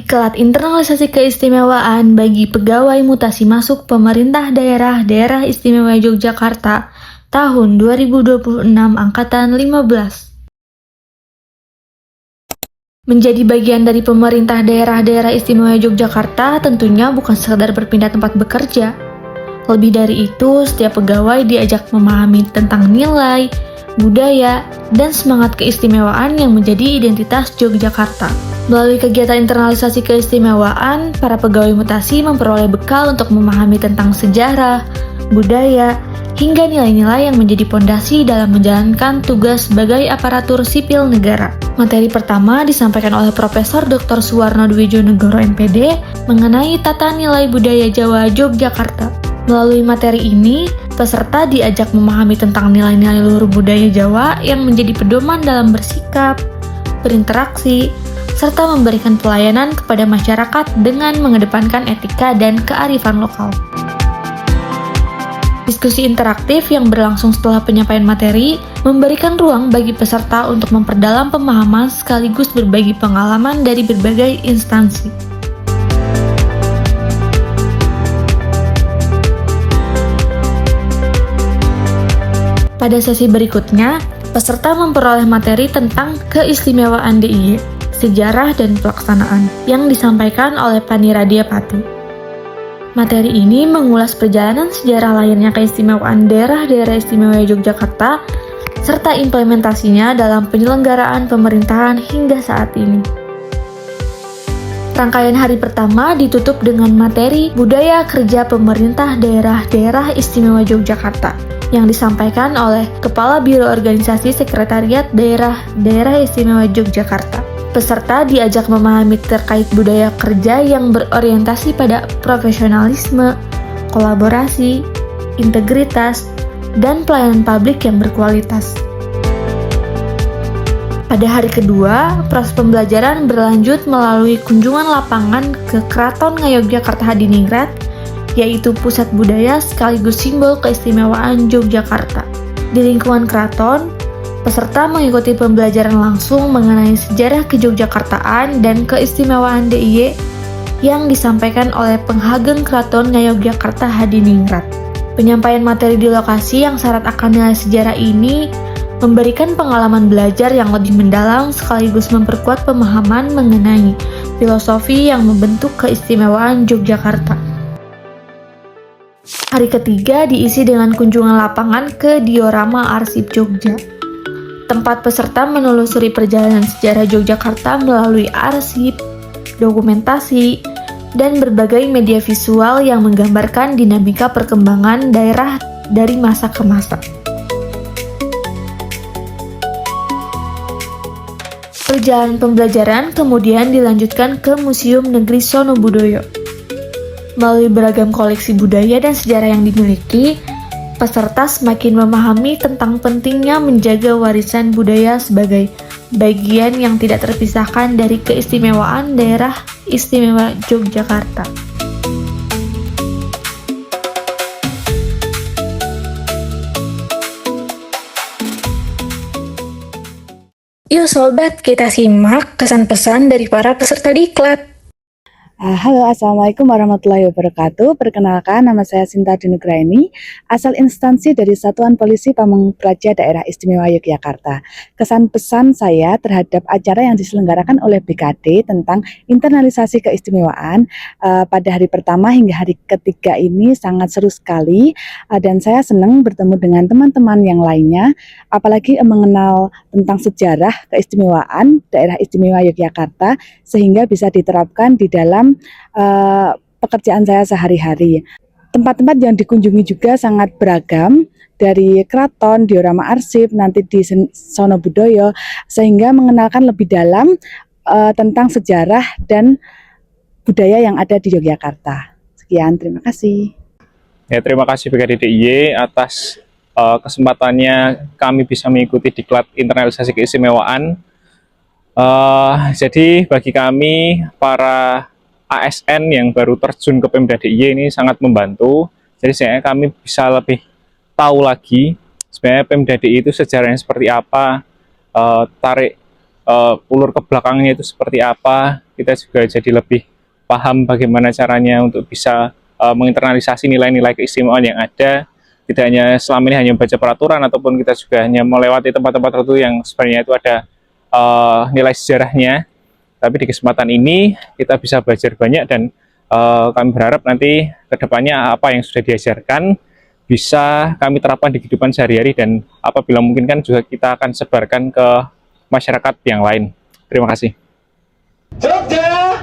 Diklat internalisasi keistimewaan bagi pegawai mutasi masuk pemerintah daerah istimewa Yogyakarta tahun 2026 angkatan 15. Menjadi bagian dari pemerintah daerah istimewa Yogyakarta tentunya bukan sekedar berpindah tempat bekerja. Lebih dari itu, setiap pegawai diajak memahami tentang nilai, budaya, dan semangat keistimewaan yang menjadi identitas Yogyakarta. Melalui kegiatan internalisasi keistimewaan, para pegawai mutasi memperoleh bekal untuk memahami tentang sejarah, budaya, hingga nilai-nilai yang menjadi pondasi dalam menjalankan tugas sebagai aparatur sipil negara. Materi pertama disampaikan oleh Profesor Dr. Suwarno Dwijonegoro MPD mengenai tata nilai budaya Jawa Yogyakarta. Melalui materi ini, peserta diajak memahami tentang nilai-nilai luhur budaya Jawa yang menjadi pedoman dalam bersikap, berinteraksi, serta memberikan pelayanan kepada masyarakat dengan mengedepankan etika dan kearifan lokal. Diskusi interaktif yang berlangsung setelah penyampaian materi memberikan ruang bagi peserta untuk memperdalam pemahaman sekaligus berbagi pengalaman dari berbagai instansi. Pada sesi berikutnya, peserta memperoleh materi tentang keistimewaan DIY, sejarah dan pelaksanaan, yang disampaikan oleh Pani Radiapati. Materi ini mengulas perjalanan sejarah lahirnya keistimewaan daerah istimewa Yogyakarta, serta implementasinya dalam penyelenggaraan pemerintahan hingga saat ini. Rangkaian hari pertama ditutup dengan materi Budaya Kerja Pemerintah Daerah Istimewa Yogyakarta, yang disampaikan oleh Kepala Biro Organisasi Sekretariat Daerah Istimewa Yogyakarta. Peserta diajak memahami terkait budaya kerja yang berorientasi pada profesionalisme, kolaborasi, integritas, dan pelayanan publik yang berkualitas. Pada hari kedua, proses pembelajaran berlanjut melalui kunjungan lapangan ke Keraton Ngayogyakarta Hadiningrat, yaitu pusat budaya sekaligus simbol keistimewaan Yogyakarta. Di lingkungan keraton, peserta mengikuti pembelajaran langsung mengenai sejarah kejogjakartaan dan keistimewaan DIY yang disampaikan oleh Penghageng Keraton Ngayogyakarta Hadiningrat. Penyampaian materi di lokasi yang syarat akan nilai sejarah ini memberikan pengalaman belajar yang lebih mendalam sekaligus memperkuat pemahaman mengenai filosofi yang membentuk keistimewaan Yogyakarta. Hari ketiga diisi dengan kunjungan lapangan ke Diorama Arsip Jogja. Tempat peserta menelusuri perjalanan sejarah Yogyakarta melalui arsip, dokumentasi, dan berbagai media visual yang menggambarkan dinamika perkembangan daerah dari masa ke masa. Perjalanan pembelajaran kemudian dilanjutkan ke Museum Negeri Sonobudoyo. Melalui beragam koleksi budaya dan sejarah yang dimiliki, peserta semakin memahami tentang pentingnya menjaga warisan budaya sebagai bagian yang tidak terpisahkan dari keistimewaan daerah istimewa Yogyakarta. Yuk sobat, kita simak kesan-pesan dari para peserta diklat. Halo, Assalamualaikum warahmatullahi wabarakatuh. Perkenalkan, nama saya Sinta Dinugraini, asal instansi dari Satuan Polisi Pamong Praja Daerah Istimewa Yogyakarta. Kesan pesan saya terhadap acara yang diselenggarakan oleh BKD tentang internalisasi keistimewaan pada hari pertama hingga hari ketiga ini sangat seru sekali, dan saya senang bertemu dengan teman-teman yang lainnya, apalagi mengenal tentang sejarah keistimewaan Daerah Istimewa Yogyakarta sehingga bisa diterapkan di dalam pekerjaan saya sehari-hari. Tempat-tempat yang dikunjungi juga sangat beragam, dari keraton, diorama arsip, nanti di Sonobudoyo, sehingga mengenalkan lebih dalam tentang sejarah dan budaya yang ada di Yogyakarta. Sekian, terima kasih. Ya, terima kasih BKD DIY atas kesempatannya kami bisa mengikuti diklat internalisasi keistimewaan. Jadi bagi kami para ASN yang baru terjun ke Pemda DIY ini sangat membantu. Jadi sebenarnya kami bisa lebih tahu lagi sebenarnya Pemda DIY itu sejarahnya seperti apa, tarik ulur ke belakangnya itu seperti apa. Kita juga jadi lebih paham bagaimana caranya untuk bisa menginternalisasi nilai-nilai keistimewaan yang ada. Tidak hanya selama ini hanya baca peraturan, ataupun kita juga hanya melewati tempat-tempat tertentu yang sebenarnya itu ada nilai sejarahnya. Tapi di kesempatan ini kita bisa belajar banyak, dan kami berharap nanti kedepannya apa yang sudah diajarkan bisa kami terapkan di kehidupan sehari-hari, dan apabila mungkin kan juga kita akan sebarkan ke masyarakat yang lain. Terima kasih. Jogja